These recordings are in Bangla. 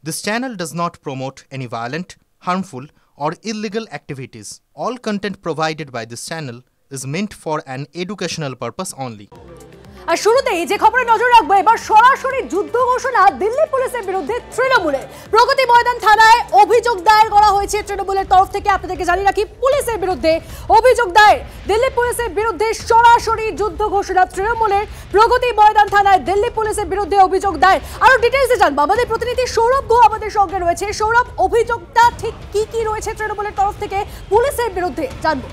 This channel does not promote any violent, harmful, or illegal activities. All content provided by this channel is meant for an educational purpose only. আর শুরুতেই যে খবরে নজর রাখবো, এবার সরাসরি যুদ্ধ ঘোষণা দিল্লি পুলিশের বিরুদ্ধে তৃণমূলের। প্রগতি ময়দান থানায় অভিযোগ দায়ের করা হয়েছে তৃণমূলের তরফ থেকে। আপনাদেরকে জানিয়ে রাখি, পুলিশের বিরুদ্ধে অভিযোগ দায়ের, দিল্লি পুলিশের বিরুদ্ধে সরাসরি যুদ্ধ ঘোষণা তৃণমূলের। প্রগতি ময়দান থানায় দিল্লি পুলিশের বিরুদ্ধে অভিযোগ দায়ের। আরো ডিটেইলসে জানবো, আমাদের প্রতিনিধি সৌরভ গুহ আমাদের সঙ্গে রয়েছে। সৌরভ, অভিযোগটা ঠিক কি রয়েছে তৃণমূলের তরফ থেকে পুলিশের বিরুদ্ধে জানবো।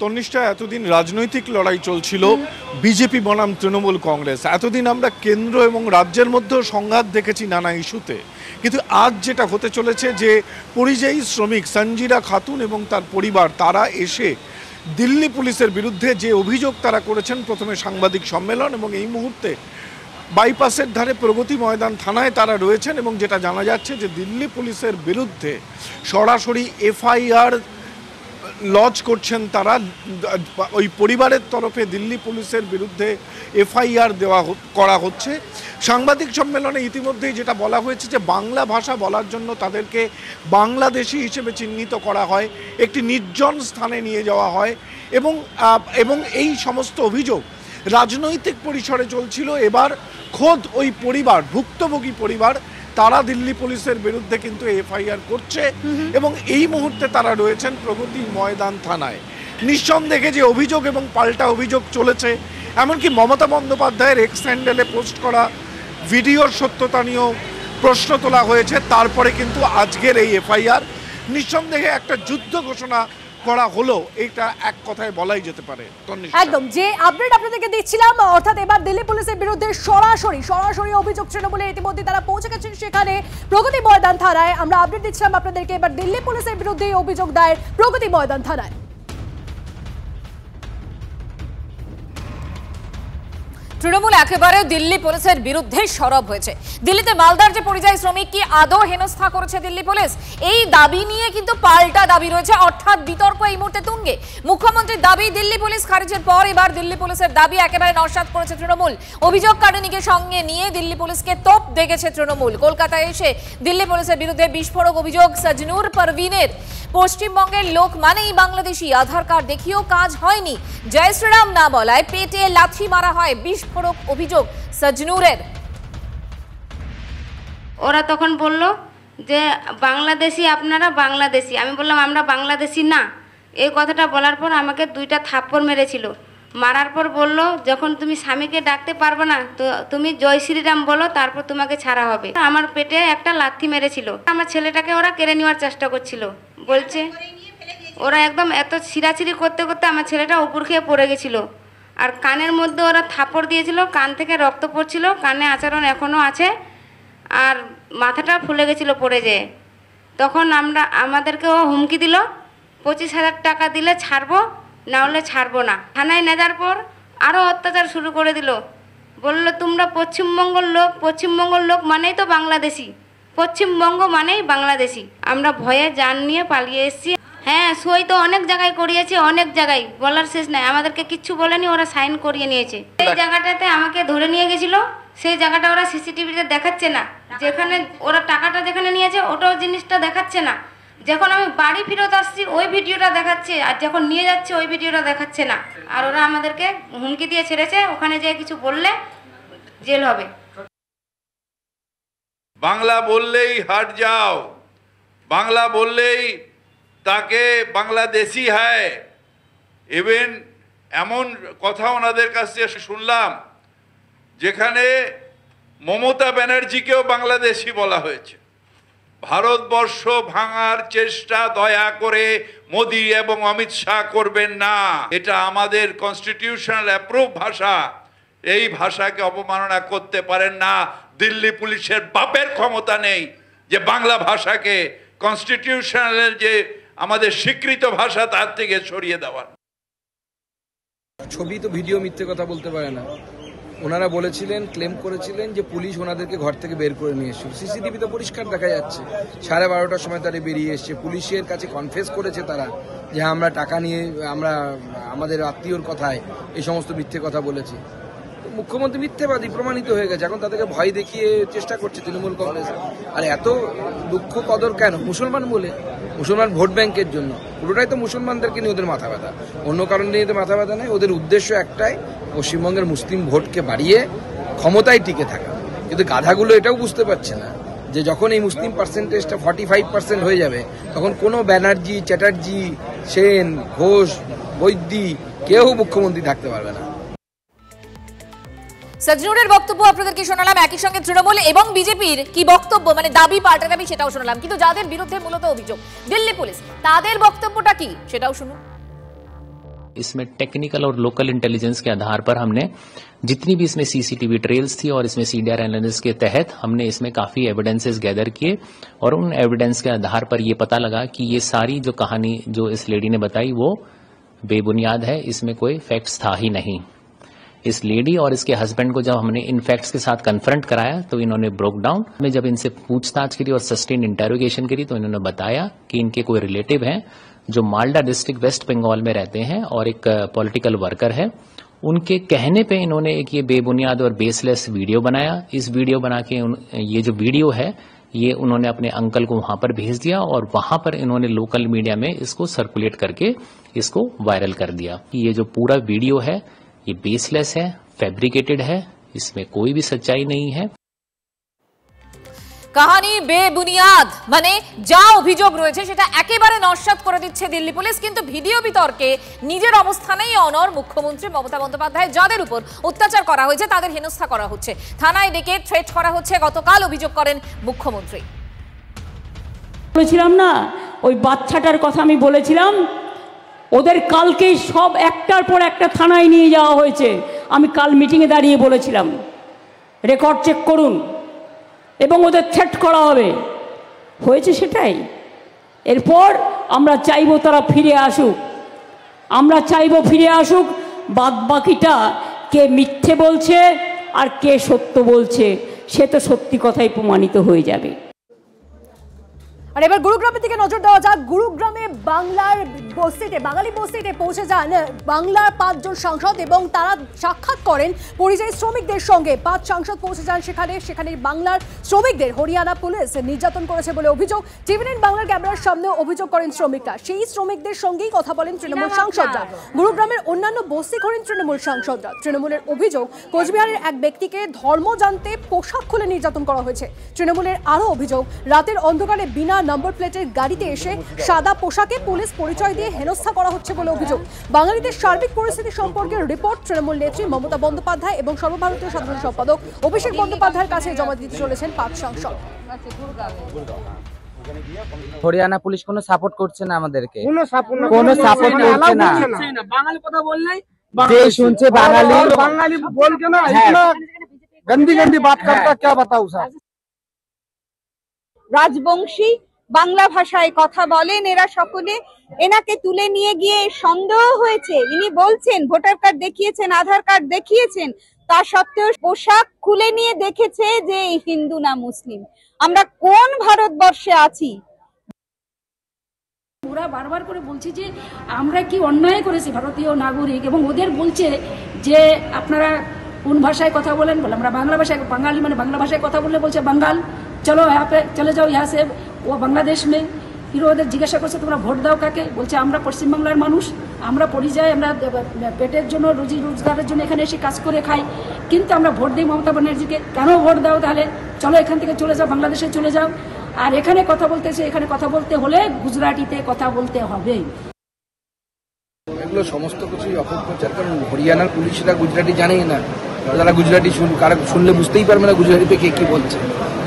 তন্নিষ্ঠা, এতদিন রাজনৈতিক লড়াই চলছিল বিজেপি বনাম তৃণমূল কংগ্রেস। এতদিন আমরা কেন্দ্র এবং রাজ্যের মধ্যেও সংঘাত দেখেছি নানা ইস্যুতে, কিন্তু আজ যেটা হতে চলেছে যে পরিযায়ী শ্রমিক সঞ্জিরা খাতুন এবং তার পরিবার তারা এসে দিল্লি পুলিশের বিরুদ্ধে যে অভিযোগ তারা করেছেন, প্রথমে সাংবাদিক সম্মেলন এবং এই মুহূর্তে বাইপাসের ধারে প্রগতি ময়দান থানায় তারা রয়েছেন। এবং যেটা জানা যাচ্ছে যে দিল্লি পুলিশের বিরুদ্ধে সরাসরি এফআইআর লজ করছেন তারা। ওই পরিবারের তরফে দিল্লি পুলিশের বিরুদ্ধে এফআইআর করা হচ্ছে। সাংবাদিক সম্মেলনে ইতিমধ্যেই যেটা বলা হয়েছে যে বাংলা ভাষা বলার জন্য তাদেরকে বাংলাদেশি হিসেবে চিহ্নিত করা হয়, একটি নির্জন স্থানে নিয়ে যাওয়া হয় এবং এই সমস্ত অভিযোগ রাজনৈতিক পরিসরে চলছিল। এবার খোদ ওই পরিবার, ভুক্তভোগী পরিবার, তারা দিল্লি পুলিশের বিরুদ্ধে কিন্তু এফআইআর করছে এবং এই মুহূর্তে তারা রয়েছেন প্রগতি ময়দান থানায়। নিঃসন্দেহে যে অভিযোগ এবং পাল্টা অভিযোগ চলেছে, এমনকি মমতা বন্দ্যোপাধ্যায়ের এক্স হ্যান্ডেলে পোস্ট করা ভিডিওর সত্যতা নিয়েও প্রশ্ন তোলা হয়েছে। তারপরে কিন্তু আজকের এই এফআইআর নিঃসন্দেহে একটা যুদ্ধ ঘোষণা করা হলো, এটা এক কথায় বলাই যেতে পারে। একদম যে আপডেট আপনাদেরকে দিচ্ছিলাম, অর্থাৎ এবার দিল্লি পুলিশের বিরুদ্ধে সরাসরি অভিযোগ তৃণমূলের। ইতিমধ্যে তারা পৌঁছে গেছেন সেখানে প্রগতি ময়দান থানায়। আমরা আপডেট দিচ্ছিলাম আপনাদেরকে, এবার দিল্লি পুলিশের বিরুদ্ধে অভিযোগ দায়ের প্রগতি ময়দান থানায়। তৃণমূল একেবারে দিল্লি পুলিশের বিরুদ্ধে সরব হয়েছে। দিল্লিতে মালদার যে পরিযায়ী শ্রমিক কি আদৌ হেনস্থা করেছে দিল্লি পুলিশ, এই দাবি নিয়ে কিন্তু পাল্টা দাবি রয়েছে, অর্থাৎ বিতর্ক এই মুহূর্তে তুঙ্গে। মুখ্যমন্ত্রীর দাবি দিল্লি পুলিশ খারিজের পর এবার দিল্লি পুলিশের দাবি একেবারে নস্যাৎ করেছে তৃণমূল। অভিযোগকারিণীকে সঙ্গে নিয়ে দিল্লি পুলিশকে তোপ দেখেছে তৃণমূল। কলকাতায় এসে দিল্লি পুলিশের বিরুদ্ধে বিস্ফোরক অভিযোগ সাজনুর পারভিনের। পশ্চিমবঙ্গের লোক মানেই বাংলাদেশি, আধার কার্ড দেখিয়েও কাজ হয়নি, জয় শ্রীরাম না বলায় পেটে লাথি মারা হয়, বিস্ফোরক অভিযোগ সাজনুরের। ওরা তখন বলল যে বাংলাদেশি, আপনারা বাংলাদেশি। আমি বললাম আমরা বাংলাদেশি না। এই কথাটা বলার পর আমাকে 2টা থাপ্পড় মেরেছিল। মারার পর বলল, যখন তুমি স্বামীকে ডাকতে পারবে না তো তুমি জয় শ্রীরাম বলো, তারপর তোমাকে ছাড়া হবে। আমার পেটে একটা লাথি মেরেছিল। আমার ছেলেটাকে ওরা কেড়ে নেওয়ার চেষ্টা করছিল। বলছে ওরা একদম এত ছিঁড়াছিঁড়ি করতে করতে আমার ছেলেটা উপর খেয়ে পড়ে গেছিল। আর কানের মধ্যে ওরা থাপ্পড় দিয়েছিল, কান থেকে রক্ত পড়ছিল, কানে আচরণ এখনও আছে, আর মাথাটা ফুলে গেছিল পড়ে যেয়ে। তখন আমাদেরকেও হুমকি দিল, 25,000 টাকা দিলে ছাড়বো, না হলে ছাড়বো না। থানায় নেওয়ার পর আরও অত্যাচার শুরু করে দিল। বললো তোমরা পশ্চিমবঙ্গের লোক মানেই তো বাংলাদেশি, পশ্চিমবঙ্গ মানেই বাংলাদেশি। আমরা ভয়ে জান নিয়ে পালিয়ে এসেছি। হ্যাঁ, সই তো অনেক জায়গায় করিয়েছে, অনেক জায়গায়, বলার শেষ নাই। আমাদেরকে কিচ্ছু বলেনি, ওরা সাইন করিয়ে নিয়েছে। সেই জায়গাটাতে আমাকে ধরে নিয়ে গেছিল, সেই জায়গাটা ওরা সিসিটিভিতে দেখাচ্ছে না। যেখানে ওরা টাকাটা যেখানে নিয়েছে ওটাও জিনিসটা দেখাচ্ছে না। যখন আমি বাড়ি ফেরত আসছি ওই ভিডিওটা দেখাচ্ছে, আর যখন নিয়ে যাচ্ছে ওই ভিডিওটা দেখাচ্ছে না। আর ওরা আমাদেরকে হুমকি দিয়ে ছেড়েছে, ওখানে যেয়ে কিছু বললে জেল হবে। বাংলা বললেই হাট যাও, বাংলা বললেই তাকে বাংলাদেশি হয়। ইভেন এমন কথা ওনাদের কাছ থেকে শুনলাম যেখানে মমতা ব্যানার্জিকেও বাংলাদেশি বলা হয়েছে। ভারতবর্ষ ভাঙার চেষ্টা দয়া করে মোদি এবং অমিত শাহ করবেন না। এটা আমাদের কনস্টিটিউশনাল অ্যাপ্রুভ ভাষা, এই ভাষাকে অবমাননা করতে পারেন না। দিল্লি পুলিশের বাপের ক্ষমতা নেই যে বাংলা ভাষাকে কনস্টিটিউশনালের যে আমাদের স্বীকৃত ভাষা তার থেকে সরিয়ে দেওয়ার। ছবি তো ভিডিও মিথ্যে কথা বলতে পারে না। ওনারা বলেছিলেন, ক্লেম করেছিলেন যে পুলিশ ওনাদেরকে ঘর থেকে বের করে নিয়ে এসেছিল। সিসিটিভিতে পরিষ্কার দেখা যাচ্ছে 12:30টার সময় তারা বেরিয়ে এসছে। পুলিশের কাছে কনফেস করেছে তারা যে আমরা টাকা নিয়ে, আমরা আমাদের আত্মীয়র কথায় এই সমস্ত মিথ্যে কথা বলেছি। মুখ্যমন্ত্রী মিথ্যেবাদী প্রমাণিত হয়ে গেছে, এখন তাদেরকে ভয় দেখিয়ে চেষ্টা করছে তৃণমূল কংগ্রেস। আর এত দুঃখ কদর কেন? মুসলমান বলে, মুসলমান ভোট ব্যাংকের জন্য, পুরোটাই তো মুসলমানদেরকে নিয়ে ওদের মাথা ব্যথা, অন্য কারণ নিয়ে তো মাথা ব্যথা নেই। ওদের উদ্দেশ্য একটাই, পশ্চিমবঙ্গের মুসলিম ভোটকে বাড়িয়ে ক্ষমতায় টিকে থাকা। কিন্তু গাধাগুলো এটাও বুঝতে পারছে না যে যখন এই মুসলিম পার্সেন্টেজটা 45% হয়ে যাবে, তখন কোনো ব্যানার্জি, চ্যাটার্জি, সেন, ঘোষ, বৈদ্যি কেউ মুখ্যমন্ত্রী থাকতে পারবে না। সজনুরের বক্তব্য আপনাদেরকে শোনালাম, একই সঙ্গে তৃণমূল এবং বিজেপির কি বক্তব্য, মানে দাবি পাল্টা দাবি সেটাও শোনালাম। কিন্তু যাদের বিরুদ্ধে মূলত অভিযোগ দিল্লি পুলিশ, তাদের বক্তব্যটা কি সেটাও শুনুন। इसमें टेक्निकल और लोकल इंटेलिजेंस के आधार पर हमने जितनी भी इसमें सीसीटीवी ट्रेल्स थी और इसमें सीडीआर एनालिसिस के तहत हमने इसमें काफी एविडेंसेस गैदर किए और उन एविडेंस के आधार पर ये पता लगा कि ये सारी जो कहानी जो इस लेडी ने बताई वो बेबुनियाद है, इसमें कोई फैक्ट्स था ही नहीं। इस लेडी और इसके हस्बैंड को जब हमने इन फैक्ट्स के साथ कन्फ्रंट कराया तो इन्होंने ब्रोक डाउन में, जब इनसे पूछताछ करी और सस्टेन इंटेरोगेशन करी तो इन्होंने बताया कि इनके कोई रिलेटिव हैं जो मालदा डिस्ट्रिक्ट वेस्ट बंगाल में रहते हैं और एक पॉलिटिकल वर्कर है। उनके कहने पे इन्होंने एक ये बेबुनियाद और बेसलेस वीडियो बनाया। इस वीडियो बना के ये जो वीडियो है ये उन्होंने अपने अंकल को वहां पर भेज दिया और वहां पर इन्होंने लोकल मीडिया में इसको सर्कुलेट करके इसको वायरल कर दिया कि ये जो पूरा वीडियो है ये बेसलेस है, फैब्रिकेटेड है, इसमें कोई भी सच्चाई नहीं है। কাহানি বেবুনিয়াদ, মানে যা অভিযোগ রয়েছে সেটা একেবারে নস্যাৎ করে দিচ্ছে দিল্লি পুলিশ। কিন্তু ভিডিও বিতর্কে নিজের অবস্থানেই অনড় মুখ্যমন্ত্রী মমতা বন্দ্যোপাধ্যায়। যাদের উপর অত্যাচার করা হয়েছে তাদের হেনস্থা করা হচ্ছে, থানায় ডেকে থ্রেট করা হচ্ছে। গতকাল অভিযোগ করেন মুখ্যমন্ত্রী। বলেছিলাম না, ওই বাচ্চাটার কথা আমি বলেছিলাম, ওদের কালকেই সব একটার পর একটা থানায় নিয়ে যাওয়া হয়েছে। আমি কাল মিটিংয়ে দাঁড়িয়ে বলেছিলাম, রেকর্ড চেক করুন, এবং ওদের থ্রেট করা হবে। হয়েছে সেটাই। এরপর আমরা চাইব তারা ফিরে আসুক, আমরা চাইব ফিরে আসুক। বাদ বাকিটা কে মিথ্যে বলছে আর কে সত্য বলছে সে তো সত্যি কথাই প্রমাণিত হয়ে যাবে। আর এবার গুরুগ্রামের দিকে নজর দেওয়া যাক। গুরুগ্রামে বাংলার বস্তিতে, বাঙালি বস্তিতে পৌঁছে যান বাংলার 5 জন সাংসদ এবং তারা সাক্ষাৎ করেন পরিযায়ী শ্রমিকদের সঙ্গে। 5 সাংসদ পৌঁছে যান সেখানে বাংলার শ্রমিকদের হরিয়ানা পুলিশ নির্যাতন করেছে বলে অভিযোগ। টিভি9 বাংলার ক্যামেরার সামনে অভিযোগ করেন শ্রমিকরা। সেই শ্রমিকদের সঙ্গেই কথা বলেন তৃণমূল সাংসদরা। গুরুগ্রামের অন্যান্য বস্তি করেন তৃণমূল সাংসদরা। তৃণমূলের অভিযোগ, কোচবিহারের এক ব্যক্তিকে ধর্ম জানতে পোশাক খুলে নির্যাতন করা হয়েছে। তৃণমূলের আরও অভিযোগ, রাতের অন্ধকারে বিনা নম্বর প্লেটের গাড়িতে এসে সাদা পোশাকে পুলিশ পরিচয় দিয়ে হেনস্থা করা হচ্ছে বলে অভিযোগ। বাঙালিদের সার্বিক পরিস্থিতি সম্পর্কে রিপোর্ট তৃণমূল নেত্রী মমতা বন্দ্যোপাধ্যায় এবং সর্বভারতীয় সাধারণ সম্পাদক অভিষেক বন্দ্যোপাধ্যায়ের কাছে জমা দিতে চলেছেন 5 সাংসদ। হরিয়ানা পুলিশ কোনো সাপোর্ট করছে না আমাদেরকে, কোনো সাপোর্ট করছে না। বাঙালি কথা বললেই যে শুনছে বাঙালি বলছে না, ইतना गंदी गंदी बात करता, क्या बताऊं सर। রাজবংশী বাংলা ভাষায় কথা বলেন এরা সকলে। এনাকে তুলে নিয়ে গিয়ে সন্দেহ হয়েছে, ইনি বলছেন ভোটার কার্ড দেখিয়েছেন, আধার কার্ড দেখিয়েছেন, তা সত্ত্বেও পোশাক খুলে নিয়ে দেখেছে যে হিন্দু না মুসলিম। আমরা কোন ভারতবর্ষে আছি? ওরা বারবার করে বলছে যে আমরা কি অন্যায় করেছি ভারতীয় নাগরিক, এবং ওদের বলছে যে আপনারা কোন ভাষায় কথা বলেন, বলে আমরা বাংলা ভাষায়, বাঙালি মানে বাংলা ভাষায় কথা বললে বলছে বাঙ্গাল, চলো यहाँ पे চলে যাও यहाँ से वो বাংলাদেশ में। फिर ওদের জিজ্ঞাসা করছে তোমরা ভোট দাও কাকে, বলছে আমরা পশ্চিমবাংলার মানুষ, আমরা পরিযায়ী, আমরা পেটের জন্য, রুজি রোজগারের জন্য এখানে এসে কাজ করে খাই, কিন্তু আমরা ভোট দিই মমতা ব্যানার্জিকে। কেন ভোট দাও তাহলে? চলো এখান থেকে চলে যাও, বাংলাদেশে চলে যাও। আর এখানে কথা বলতেছে, এখানে কথা বলতে হলে গুজরাটিতে কথা বলতে হবে। এগুলো সমস্ত কিছুই অপপ্রচার, কারণ হরিয়ানার পুলিশরা গুজরাটি জানেই না। যারা গুজরাটি শুনলে বুঝতেই পারবে না গুজরাটিতে কে কি বলছে।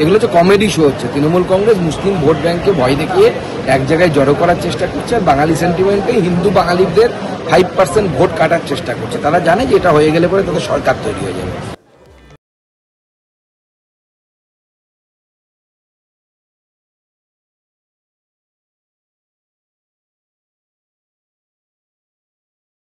এগুলো হচ্ছে কমেডি শো হচ্ছে। তৃণমূল কংগ্রেস মুসলিম ভোট ব্যাংকে ভয় দেখিয়ে এক জায়গায় জড়ো করার চেষ্টা করছে, আর বাঙালি সেন্টিমেন্টে হিন্দু বাঙালিদের 5% ভোট কাটার চেষ্টা করছে। তারা জানে যে এটা হয়ে গেলে পরে তাদের সরকার তৈরি হয়ে যাবে।